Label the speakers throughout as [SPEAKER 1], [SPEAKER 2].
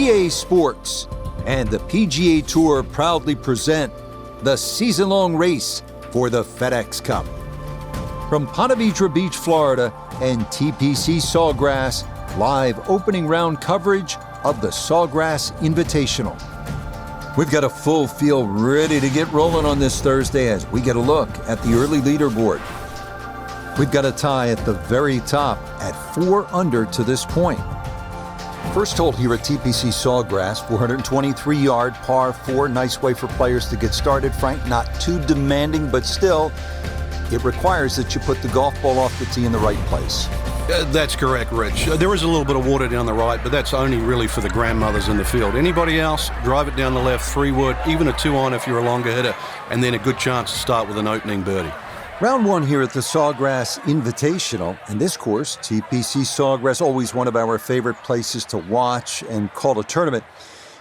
[SPEAKER 1] EA Sports and the PGA Tour proudly present the season-long race for the FedEx Cup. From Ponte Vedra Beach, Florida, and TPC Sawgrass, live opening round coverage of the Sawgrass Invitational. We've got a full field ready to get rolling on this Thursday as we get a look at the early leaderboard. We've got a tie at the very top at 4 under to this point. First hole here at TPC Sawgrass, 423-yard par 4. Nice way for players to get started, Frank. Not too demanding, but still, it requires that you put the golf ball off the tee in the right place.
[SPEAKER 2] That's correct, Rich. There is a little bit of water down the right, but that's only really for the grandmothers in the field. Anybody else, drive it down the left, 3-wood, even a 2-on if you're a longer hitter, and then a good chance to start with an opening birdie.
[SPEAKER 1] Round 1 here at the Sawgrass Invitational. And this course, TPC Sawgrass, always one of our favorite places to watch and call a tournament.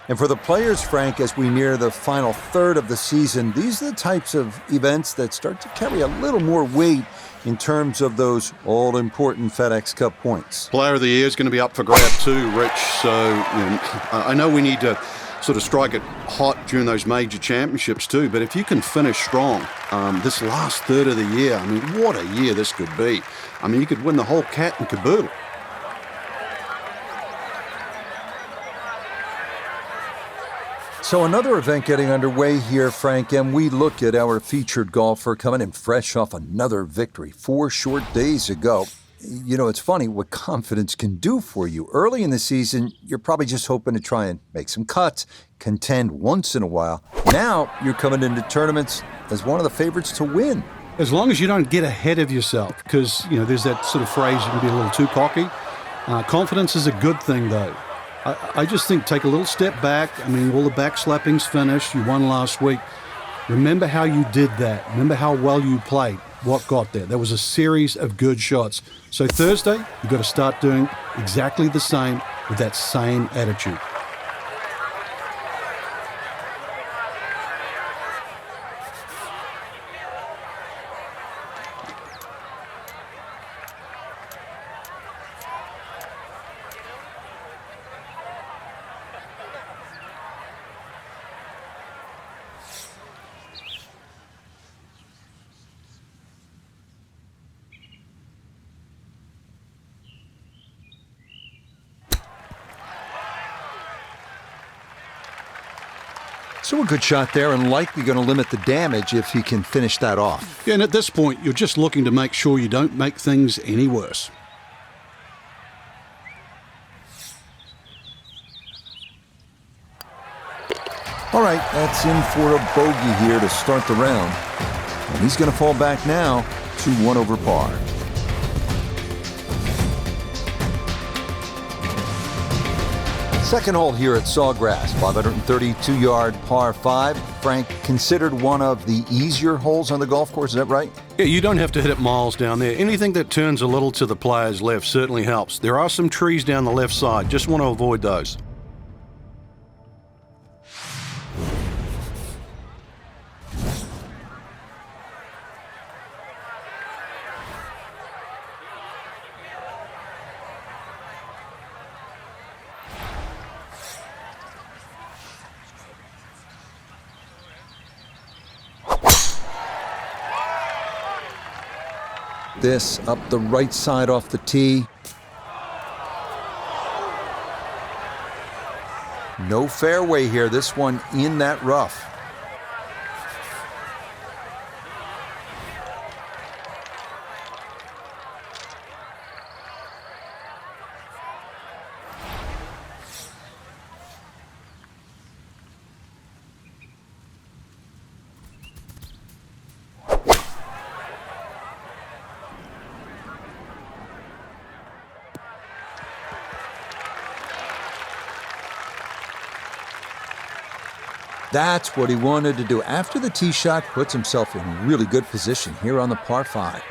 [SPEAKER 1] And for the players, Frank, as we near the final third of the season, these are the types of events that start to carry a little more weight in terms of those all-important FedEx Cup points.
[SPEAKER 2] Player of the Year is going to be up for grab too, Rich. So I know we need to sort of strike it hot during those major championships too, but if you can finish strong this last third of the year, I mean, what a year this could be. I mean, you could win the whole cat and caboodle.
[SPEAKER 1] So another event getting underway here, Frank, and we look at our featured golfer coming in fresh off another victory 4 short days ago. You know, it's funny what confidence can do for you. Early in the season, you're probably just hoping to try and make some cuts, contend once in a while. Now, you're coming into tournaments as one of the favorites to win.
[SPEAKER 2] As long as you don't get ahead of yourself, because, you know, there's that sort of phrase, you can be a little too cocky. Confidence is a good thing, though. I just think take a little step back. I mean, all the backslapping's finished. You won last week. Remember how you did that. Remember how well you played. What got there? There was a series of good shots. So Thursday, you've got to start doing exactly the same with that same attitude.
[SPEAKER 1] So a good shot there and likely going to limit the damage if he can finish that off.
[SPEAKER 2] Yeah, and at this point, you're just looking to make sure you don't make things any worse.
[SPEAKER 1] All right, that's in for a bogey here to start the round. And he's going to fall back now to 1 over par. Second hole here at Sawgrass, 532-yard par 5. Frank, considered one of the easier holes on the golf course, is that right?
[SPEAKER 2] Yeah, you don't have to hit it miles down there. Anything that turns a little to the player's left certainly helps. There are some trees down the left side. Just want to avoid those.
[SPEAKER 1] This up the right side off the tee. No fairway here. This one in that rough. That's what he wanted to do. After the tee shot, puts himself in really good position here on the par 5.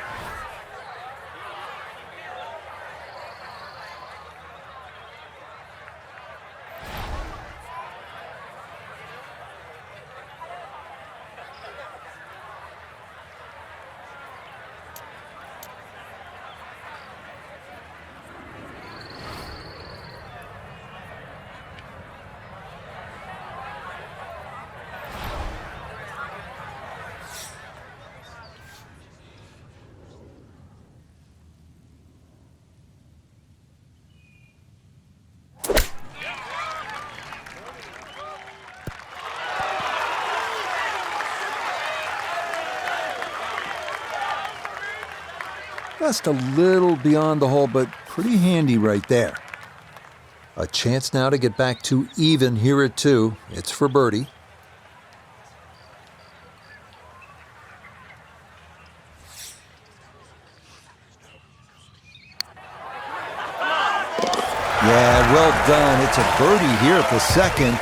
[SPEAKER 1] just a little beyond the hole, but pretty handy right there. A chance now to get back to even here at 2. It's for birdie. Yeah, well done. It's a birdie here at the second.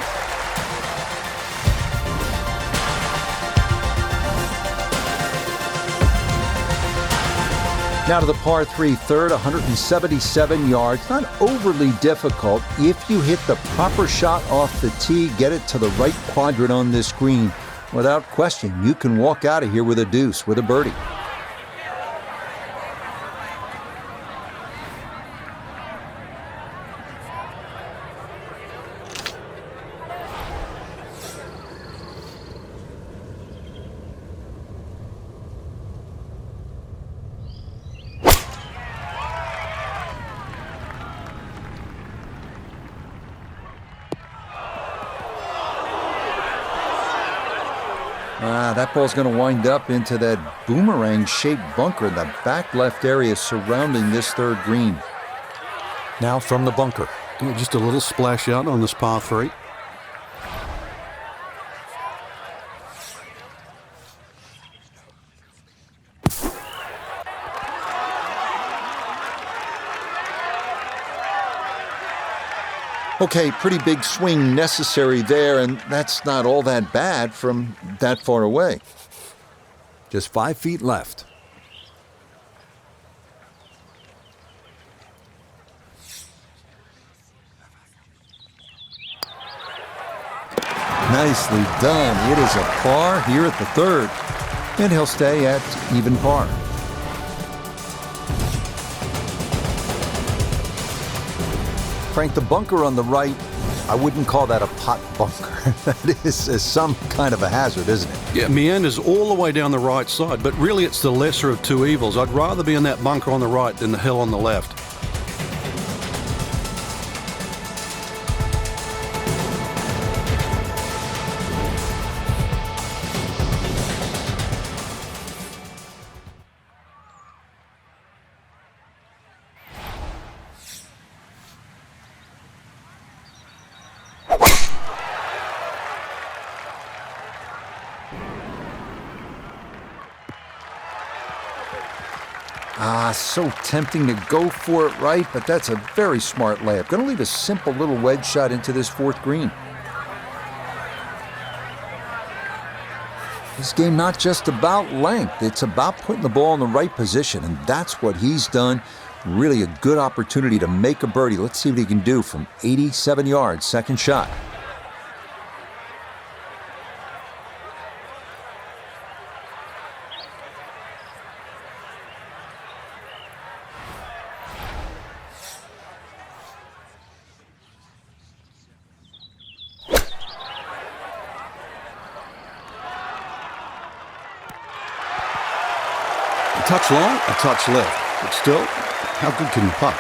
[SPEAKER 1] Now to the par 3 third, 177 yards. Not overly difficult if you hit the proper shot off the tee, get it to the right quadrant on this green. Without question, you can walk out of here with a deuce, with a birdie. That ball's going to wind up into that boomerang-shaped bunker in the back left area surrounding this third green.
[SPEAKER 2] Now from the bunker. Just a little splash out on this par 3.
[SPEAKER 1] Okay, pretty big swing necessary there, and that's not all that bad from that far away. Just 5 feet left. Nicely done. It is a par here at the third, and he'll stay at even par. Frank, the bunker on the right, I wouldn't call that a pot bunker. That is some kind of a hazard, isn't it?
[SPEAKER 2] Yeah, meanders all the way down the right side, but really it's the lesser of two evils. I'd rather be in that bunker on the right than the hill on the left.
[SPEAKER 1] So tempting to go for it right, but that's a very smart layup. Going to leave a simple little wedge shot into this fourth green. This game not just about length, it's about putting the ball in the right position, and that's what he's done. Really a good opportunity to make a birdie. Let's see what he can do from 87 yards, second shot.
[SPEAKER 2] A touch long, a touch left. But still, how good can you putt?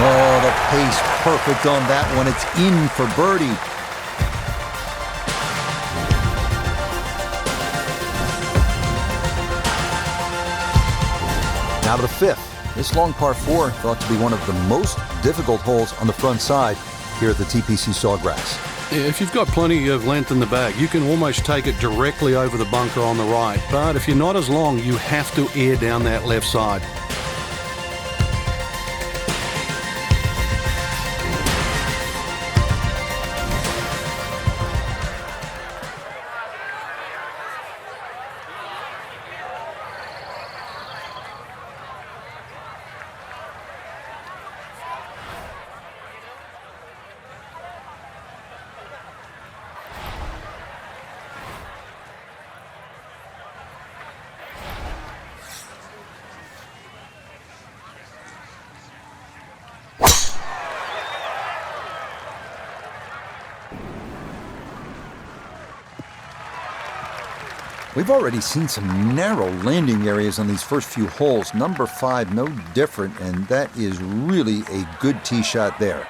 [SPEAKER 1] Oh, the pace perfect on that one. It's in for birdie. Now to the fifth. This long par 4 thought to be one of the most difficult holes on the front side here at the TPC Sawgrass.
[SPEAKER 2] Yeah, if you've got plenty of length in the bag, you can almost take it directly over the bunker on the right. But if you're not as long, you have to air down that left side.
[SPEAKER 1] We've already seen some narrow landing areas on these first few holes. Number 5, no different, and that is really a good tee shot there.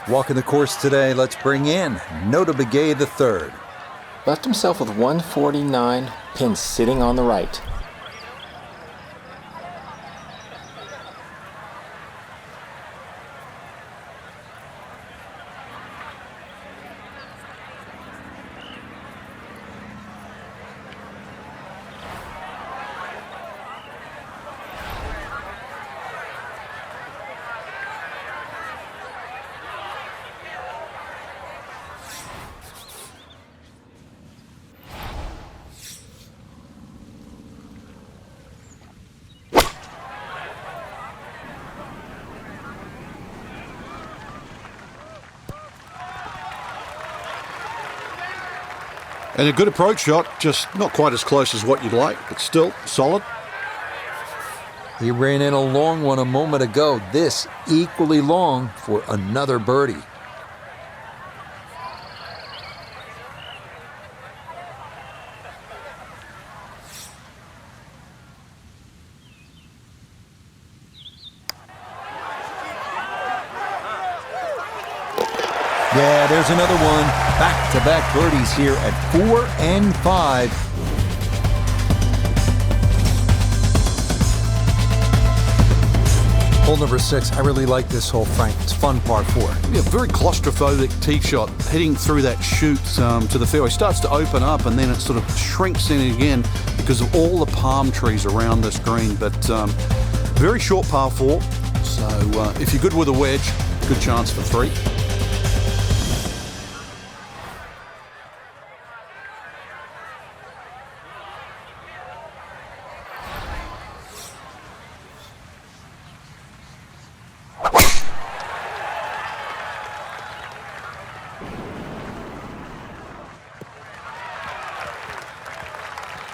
[SPEAKER 1] Walking the course today, let's bring in Nota Begay III.
[SPEAKER 3] Left himself with 149, pin sitting on the right.
[SPEAKER 2] And a good approach shot, just not quite as close as what you'd like, but still solid.
[SPEAKER 1] He ran in a long one a moment ago. This equally long for another birdie. Yeah, there's another one. Back-to-back birdies here at 4 and 5. Hole number 6, I really like this hole, Frank. It's fun par 4.
[SPEAKER 2] Yeah, very claustrophobic tee shot, heading through that chute to the fairway. Starts to open up and then it sort of shrinks in again because of all the palm trees around this green. But very short par 4. So if you're good with a wedge, good chance for 3.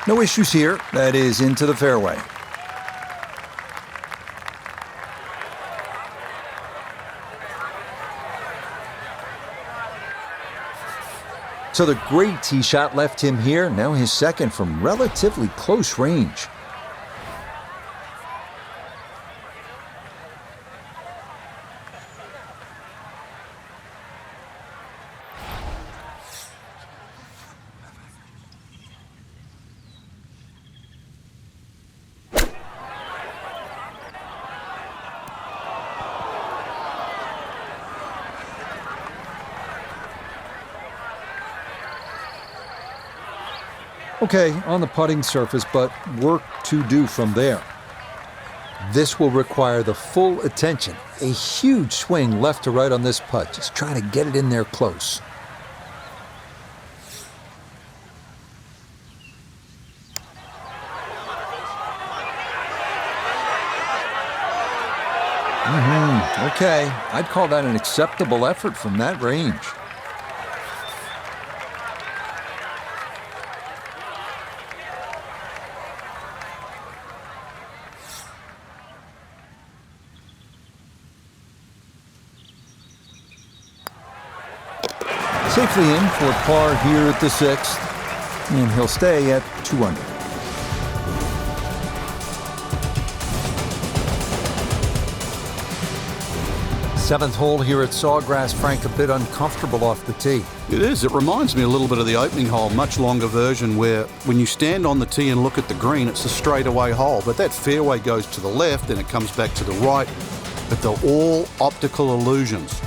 [SPEAKER 1] No issues here. That is into the fairway. So the great tee shot left him here. Now his second from relatively close range. Okay, on the putting surface, but work to do from there. This will require the full attention. A huge swing left to right on this putt, just trying to get it in there close. Okay, I'd call that an acceptable effort from that range. Safely in for par here at the 6th, and he'll stay at 2 under. Seventh hole here at Sawgrass, Frank, a bit uncomfortable off the tee.
[SPEAKER 2] It is. It reminds me a little bit of the opening hole, much longer version, where when you stand on the tee and look at the green, it's a straightaway hole, but that fairway goes to the left and it comes back to the right, but they're all optical illusions.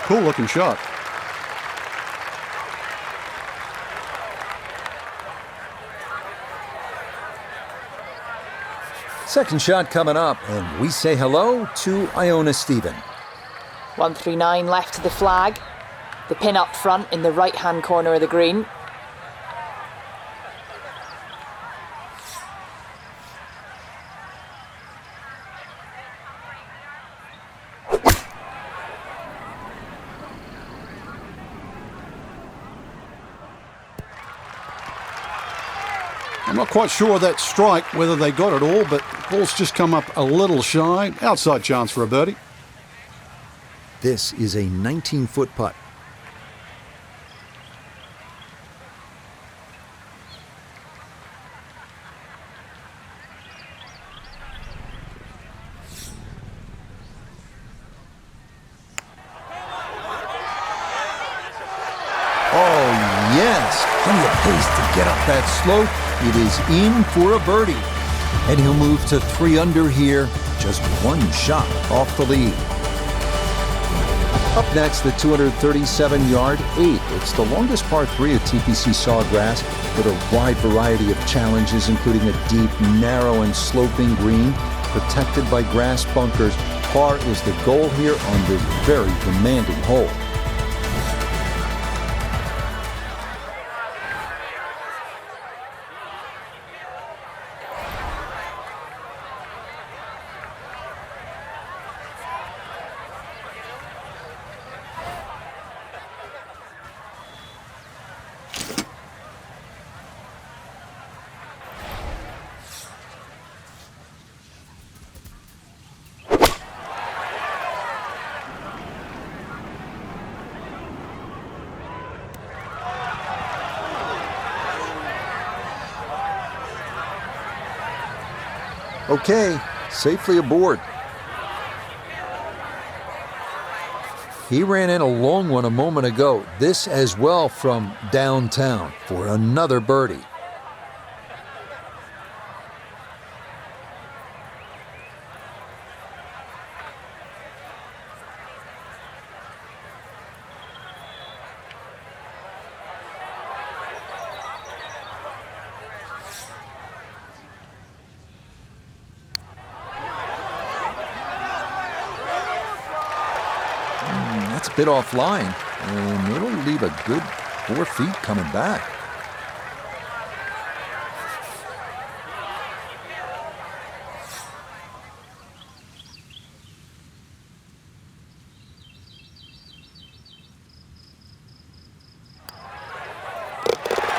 [SPEAKER 2] Cool looking shot.
[SPEAKER 1] Second shot coming up, and we say hello to Iona Stephen.
[SPEAKER 4] 139 left to the flag. The pin up front in the right-hand corner of the green.
[SPEAKER 2] I'm not quite sure that strike, whether they got it all, but ball's just come up a little shy. Outside chance for a birdie.
[SPEAKER 1] This is a 19-foot putt. Oh, yes. Plenty of pace to get up that slope. It is in for a birdie. And he'll move to 3 under here, just one shot off the lead. Up next, the 237-yard 8. It's the longest par 3 of TPC Sawgrass, with a wide variety of challenges, including a deep, narrow, and sloping green, protected by grass bunkers. Par is the goal here on this very demanding hole. Okay, safely aboard. He ran in a long one a moment ago. This as well from downtown for another birdie. That's a bit offline, and it'll leave a good 4 feet coming back.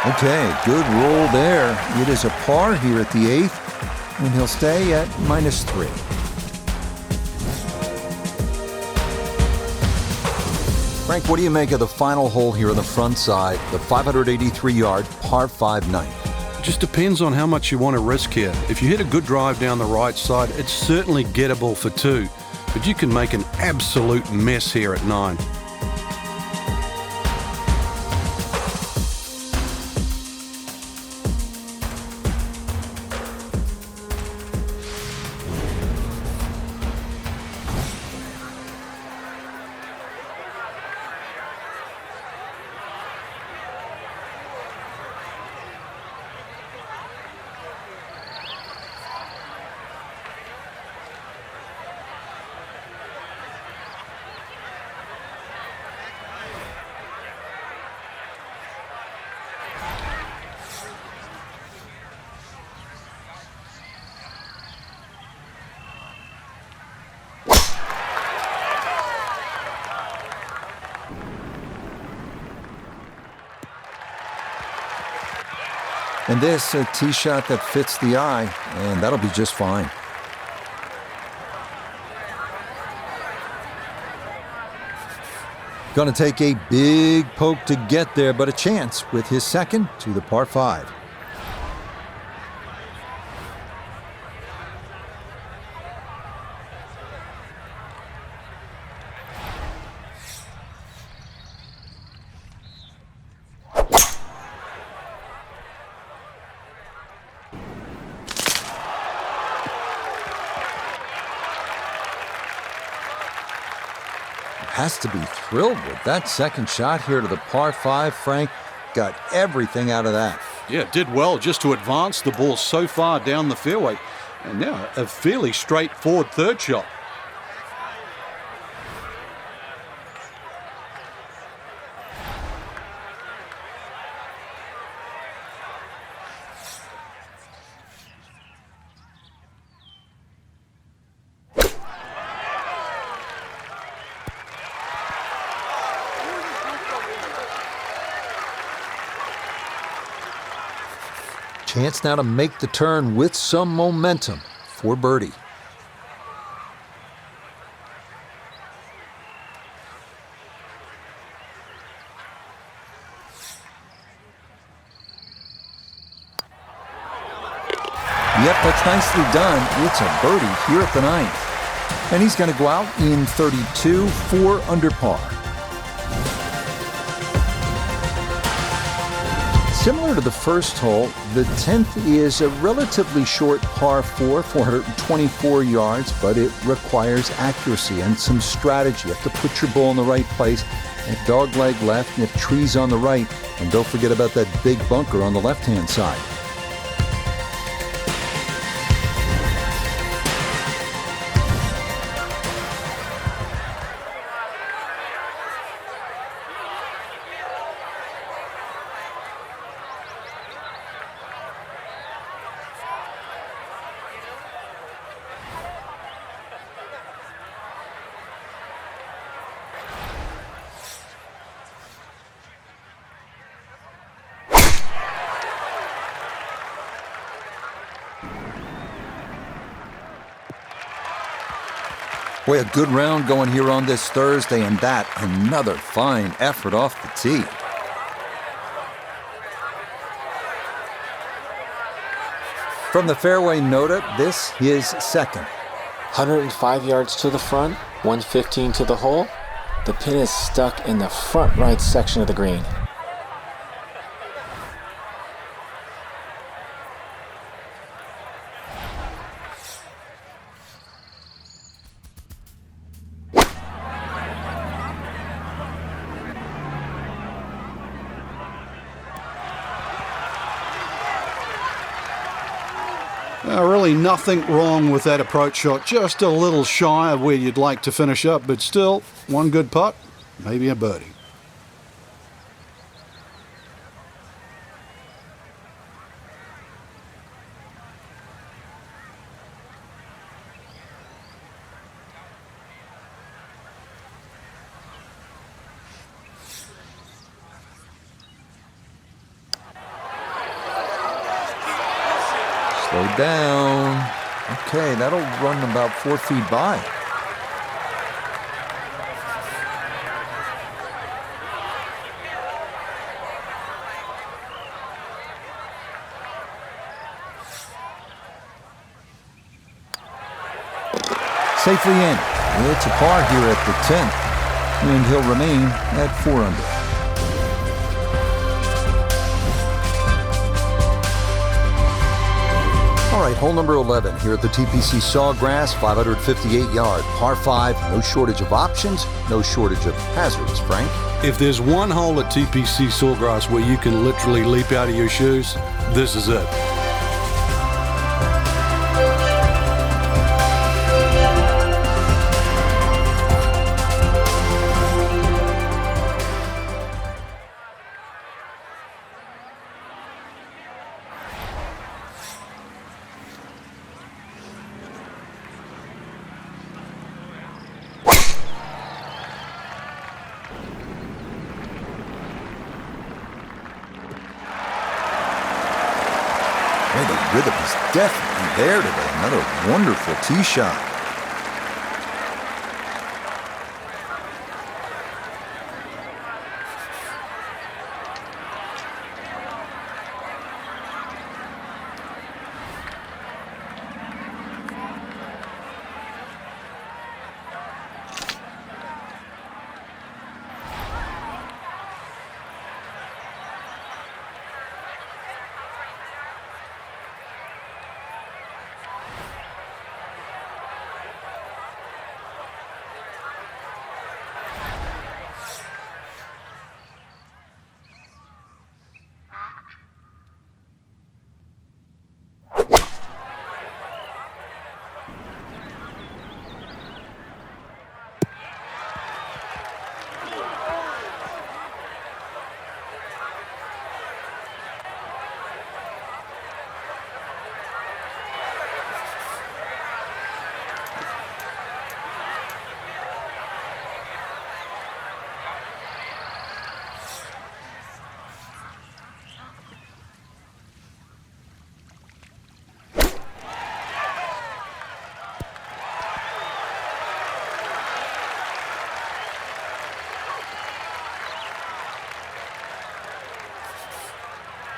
[SPEAKER 1] Okay, good roll there. It is a par here at the 8th, and he'll stay at -3. Frank, what do you make of the final hole here on the front side, the 583-yard par 5 ninth?
[SPEAKER 2] Just depends on how much you want to risk here. If you hit a good drive down the right side, it's certainly gettable for 2, but you can make an absolute mess here at 9.
[SPEAKER 1] And this, a tee shot that fits the eye, and that'll be just fine. Going to take a big poke to get there, but a chance with his second to the par 5. Has to be thrilled with that second shot here to the par 5. Frank got everything out of that.
[SPEAKER 2] Yeah, did well just to advance the ball so far down the fairway. And now a fairly straightforward third shot.
[SPEAKER 1] Chance now to make the turn with some momentum for birdie. Yep, that's nicely done. It's a birdie here at the ninth. And he's going to go out in 32, 4 under par. Similar to the first hole, the 10th is a relatively short par 4, 424 yards, but it requires accuracy and some strategy. You have to put your ball in the right place, and dogleg left, and you have trees on the right, and don't forget about that big bunker on the left-hand side. Boy, a good round going here on this Thursday, and that another fine effort off the tee. From the fairway Nota, this is second.
[SPEAKER 3] 105 yards to the front, 115 to the hole. The pin is stuck in the front right section of the green.
[SPEAKER 2] Really nothing wrong with that approach shot. Just a little shy of where you'd like to finish up, but still, one good putt, maybe a birdie.
[SPEAKER 1] Slow down. Okay, that'll run about 4 feet by. Safely in. It's a par here at the 10th, and he'll remain at 4 under. All right, hole number 11 here at the TPC Sawgrass, 558 yard, par 5, no shortage of options, no shortage of hazards, Frank.
[SPEAKER 2] If there's one hole at TPC Sawgrass where you can literally leap out of your shoes, this is it.
[SPEAKER 1] The rhythm is definitely there today. Another wonderful tee shot.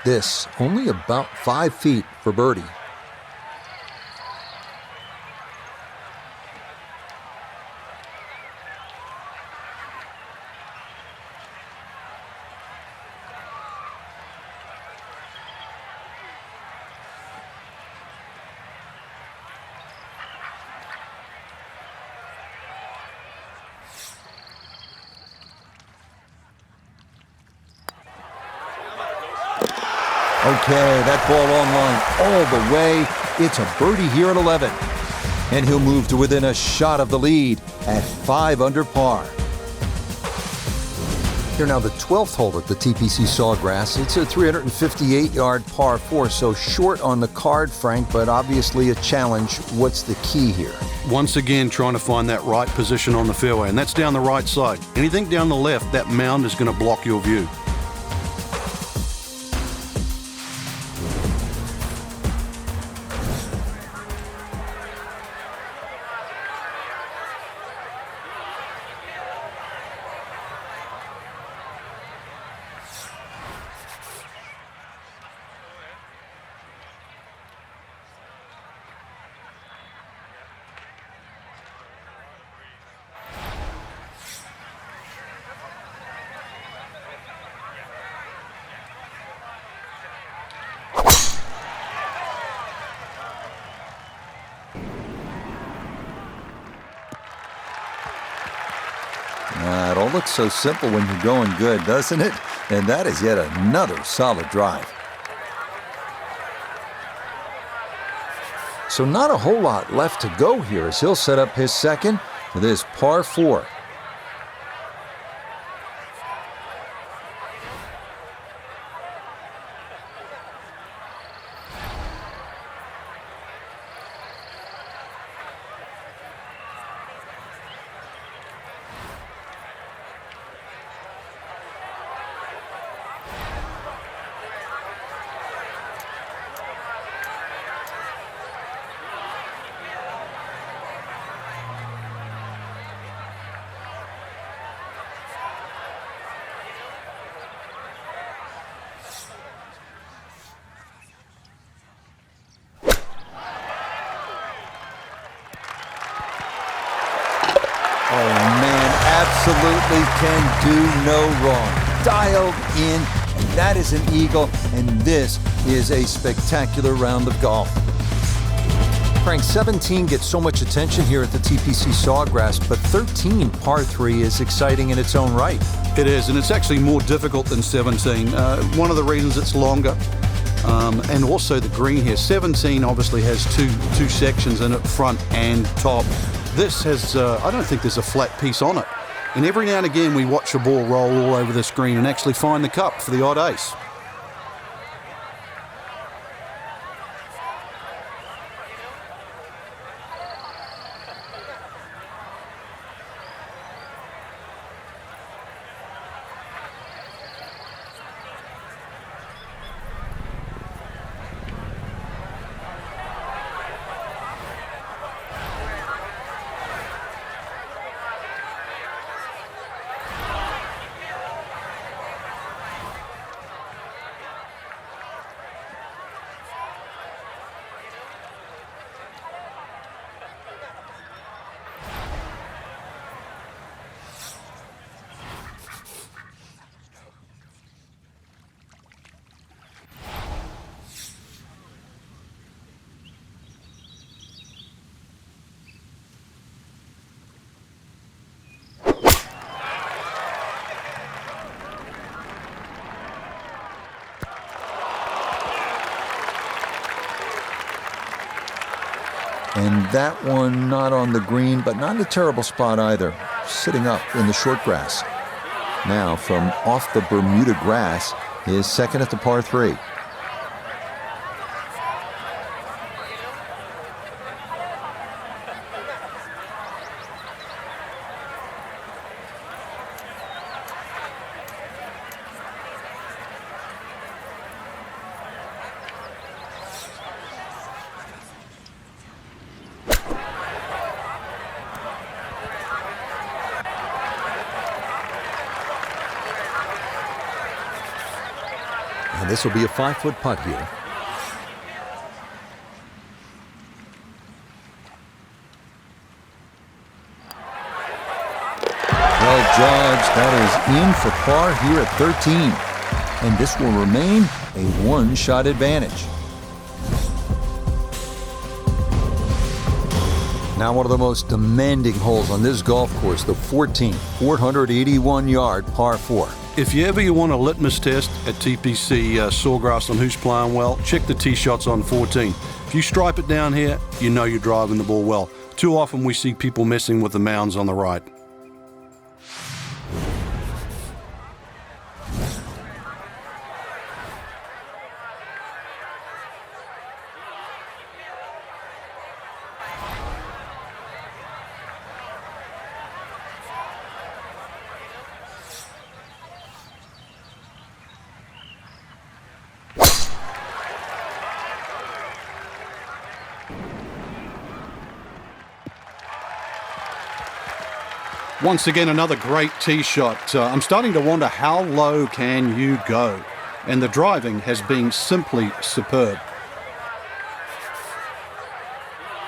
[SPEAKER 1] this only about 5 feet for birdie. Okay, that ball on line all the way. It's a birdie here at 11. And he'll move to within a shot of the lead at 5 under par. Here now, the 12th hole at the TPC Sawgrass. It's a 358-yard par 4, so short on the card, Frank, but obviously a challenge. What's the key here?
[SPEAKER 2] Once again, trying to find that right position on the fairway, and that's down the right side. Anything down the left, that mound is going to block your view.
[SPEAKER 1] It all looks so simple when you're going good, doesn't it? And that is yet another solid drive. So not a whole lot left to go here as he'll set up his second for this par 4. Oh man, absolutely can do no wrong. Dialed in, and that is an eagle, and this is a spectacular round of golf. Frank, 17 gets so much attention here at the TPC Sawgrass, but 13, par 3, is exciting in its own right.
[SPEAKER 2] It is, and it's actually more difficult than 17. One of the reasons it's longer, and also the green here. 17 obviously has two sections in it, front and top. This has, I don't think there's a flat piece on it. And every now and again we watch a ball roll all over the screen and actually find the cup for the odd ace.
[SPEAKER 1] And that one not on the green, but not in a terrible spot either, sitting up in the short grass. Now from off the Bermuda grass is second at the par 3. And this will be a 5-foot putt here. Well judged. That is in for par here at 13. And this will remain a one-shot advantage. Now one of the most demanding holes on this golf course, the 14th, 481-yard par 4.
[SPEAKER 2] If you want a litmus test at TPC Sawgrass on who's playing well, check the tee shots on 14. If you stripe it down here, you know you're driving the ball well. Too often we see people messing with the mounds on the right. Once again, another great tee shot. I'm starting to wonder how low can you go? And the driving has been simply superb.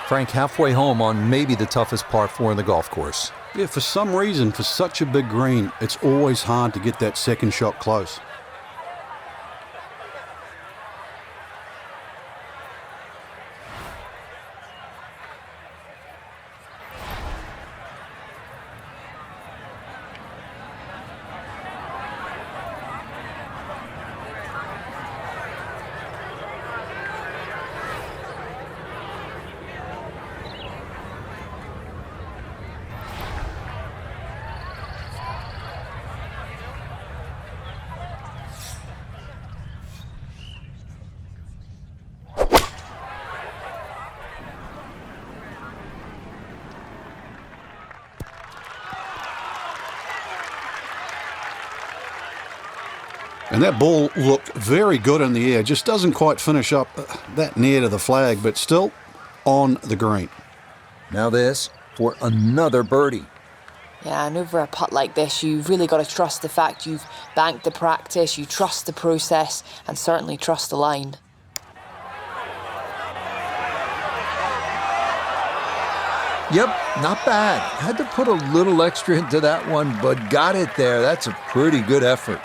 [SPEAKER 1] Frank, halfway home on maybe the toughest par 4 in the golf course.
[SPEAKER 2] Yeah, for some reason, for such a big green, it's always hard to get that second shot close. And that ball looked very good in the air. Just doesn't quite finish up that near to the flag, but still on the green.
[SPEAKER 1] Now this for another birdie.
[SPEAKER 4] Yeah, and over a putt like this, you've really got to trust the fact you've banked the practice, you trust the process, and certainly trust the line.
[SPEAKER 1] Yep, not bad. Had to put a little extra into that one, but got it there. That's a pretty good effort.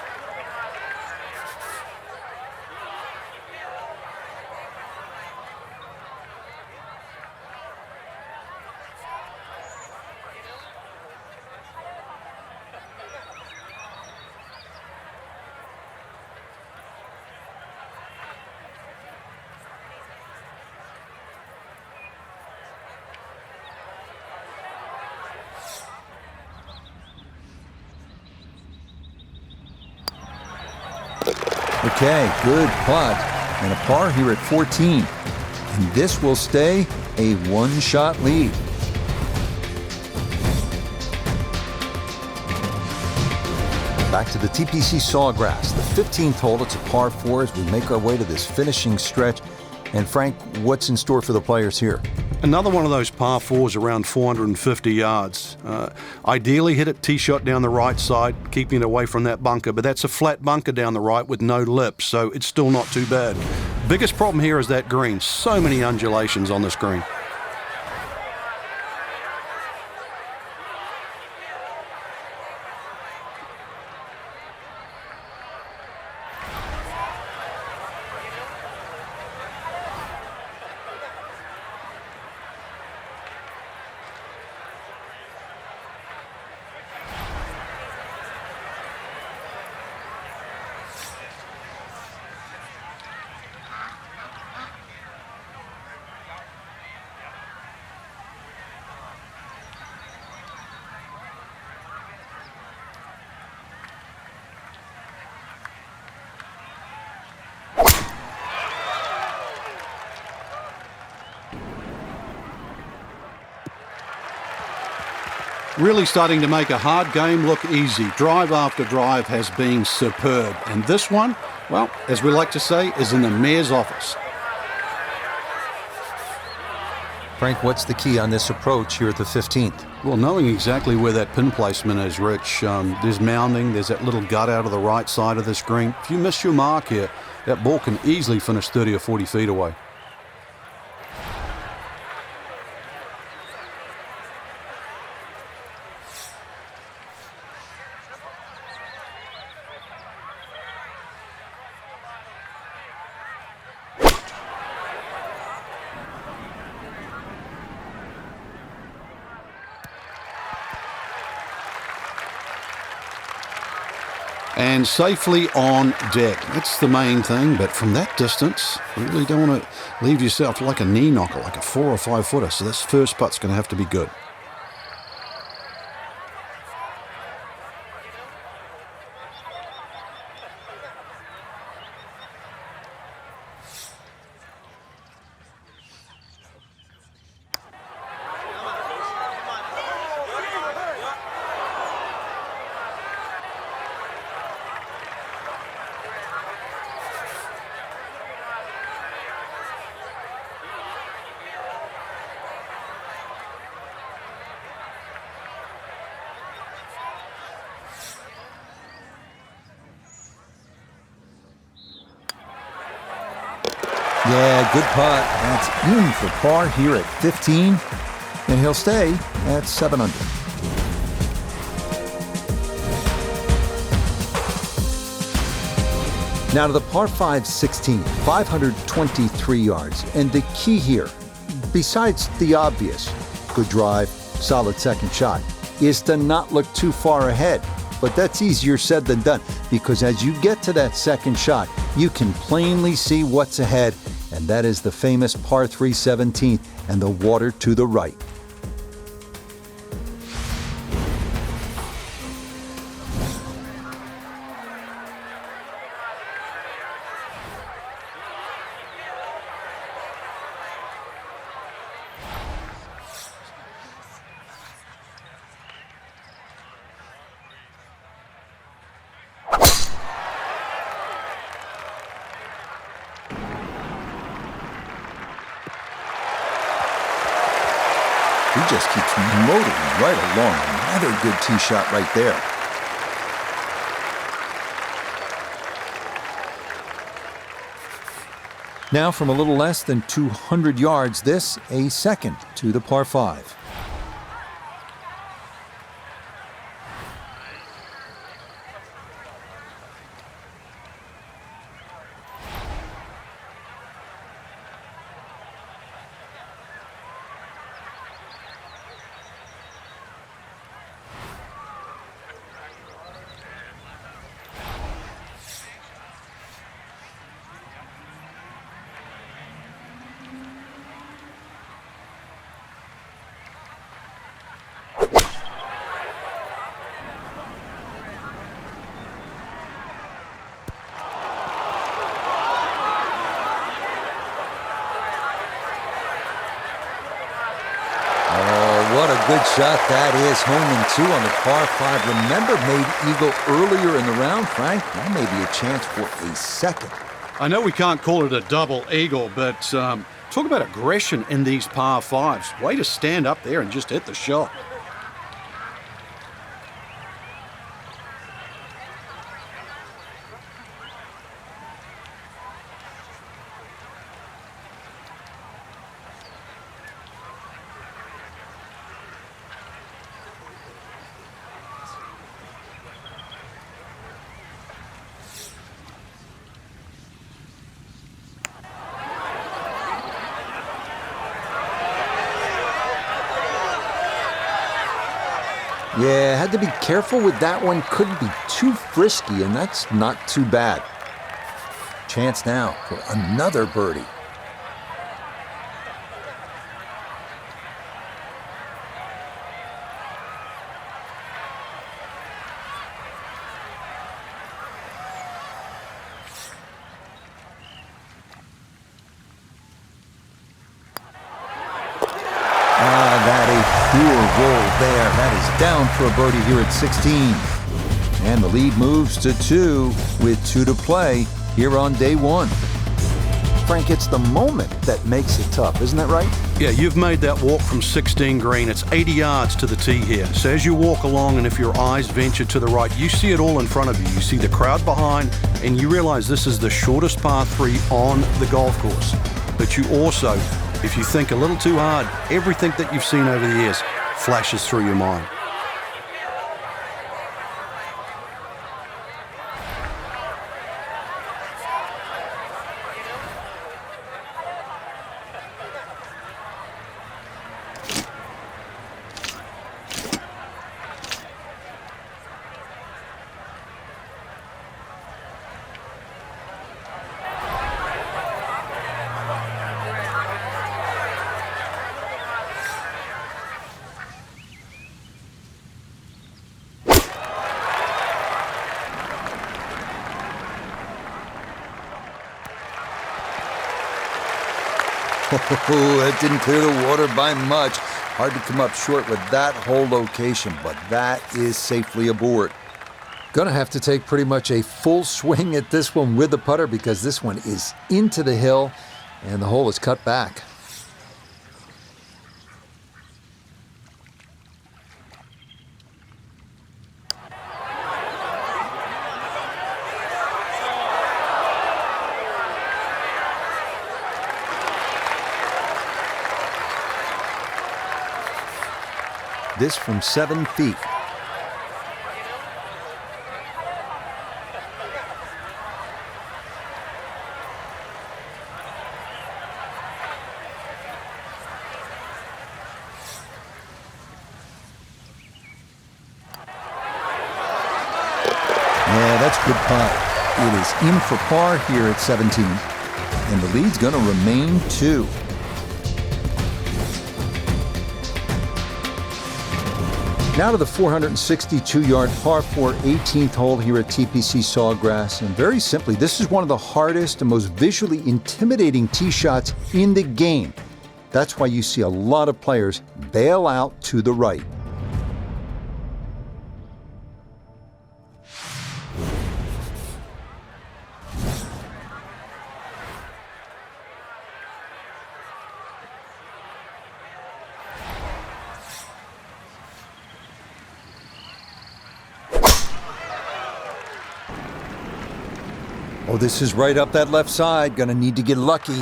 [SPEAKER 1] Okay, good putt, and a par here at 14. And this will stay a one-shot lead. Back to the TPC Sawgrass, the 15th hole. It's a par 4 as we make our way to this finishing stretch. And Frank, what's in store for the players here?
[SPEAKER 2] Another one of those par 4s around 450 yards. Ideally hit it tee shot down the right side, keeping it away from that bunker, but that's a flat bunker down the right with no lip, so it's still not too bad. Biggest problem here is that green. So many undulations on this green. Really starting to make a hard game look easy. Drive after drive has been superb. And this one, well, as we like to say, is in the mayor's office.
[SPEAKER 1] Frank, what's the key on this approach here at the 15th?
[SPEAKER 2] Well, knowing exactly where that pin placement is, Rich. There's mounding, there's that little gut out of the right side of this green. If you miss your mark here, That ball can easily finish 30 or 40 feet away. And safely on deck. That's the main thing, but from that distance, you really don't want to leave yourself like a knee knocker, like a 4 or 5 footer. So this first putt's going to have to be good.
[SPEAKER 1] Yeah, good putt. That's in for par here at 15, and he'll stay at 7 under. Now to the par 5 16, 523 yards. And the key here, besides the obvious, good drive, solid second shot, is to not look too far ahead. But that's easier said than done, because as you get to that second shot, you can plainly see what's ahead, and that is the famous par 3 17 and the water to the right. He just keeps motoring right along. Another good tee shot right there. Now from a little less than 200 yards, this a second to the par 5. What a good shot that is. Home and 2 on the par 5. Remember, made eagle earlier in the round, Frank? Now maybe a chance for a second.
[SPEAKER 2] I know we can't call it a double eagle, but talk about aggression in these par 5s. Way to stand up there and just hit the shot.
[SPEAKER 1] Yeah, had to be careful with that one. Couldn't be too frisky, and that's not too bad. Chance now for another birdie. Poor roll there. That is down for a birdie here at 16. And the lead moves to 2 with 2 to play here on day 1. Frank, it's the moment that makes it tough, isn't that right?
[SPEAKER 2] Yeah, you've made that walk from 16 green. It's 80 yards to the tee here. So as you walk along, and if your eyes venture to the right, you see it all in front of you. You see the crowd behind, and you realize this is the shortest par 3 on the golf course. But you also, if you think a little too hard, everything that you've seen over the years flashes through your mind.
[SPEAKER 1] Oh, that didn't clear the water by much. Hard to come up short with that whole location, but that is safely aboard. Gonna have to take pretty much a full swing at this one with the putter because this one is into the hill and the hole is cut back. This from 7 feet. Yeah, that's good putt. It is in for par here at 17. And the lead's going to remain 2. Now to the 462-yard par 4 18th hole here at TPC Sawgrass. And very simply, this is one of the hardest and most visually intimidating tee shots in the game. That's why you see a lot of players bail out to the right. Oh, this is right up that left side. Gonna need to get lucky.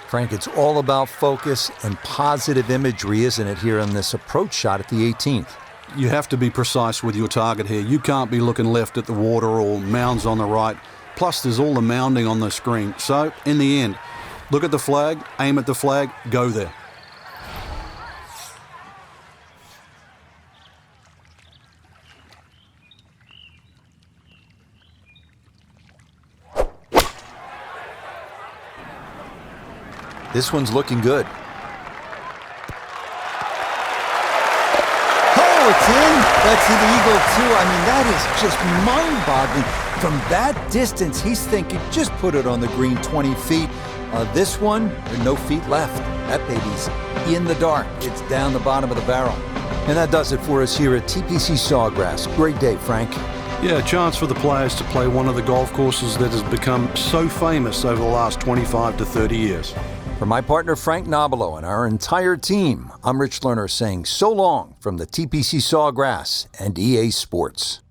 [SPEAKER 1] Frank, it's all about focus and positive imagery, isn't it, here on this approach shot at the 18th?
[SPEAKER 2] You have to be precise with your target here. You can't be looking left at the water or mounds on the right. Plus, there's all the mounding on the screen. So, in the end, look at the flag, aim at the flag, go there.
[SPEAKER 1] This one's looking good. Oh, it's in! That's an eagle, too. I mean, that is just mind-boggling. From that distance, he's thinking, just put it on the green 20 feet. This one, there are no feet left. That baby's in the dark. It's down the bottom of the barrel. And that does it for us here at TPC Sawgrass. Great day, Frank.
[SPEAKER 2] Yeah, a chance for the players to play one of the golf courses that has become so famous over the last 25 to 30 years.
[SPEAKER 1] For my partner Frank Nobilo and our entire team, I'm Rich Lerner saying so long from the TPC Sawgrass and EA Sports.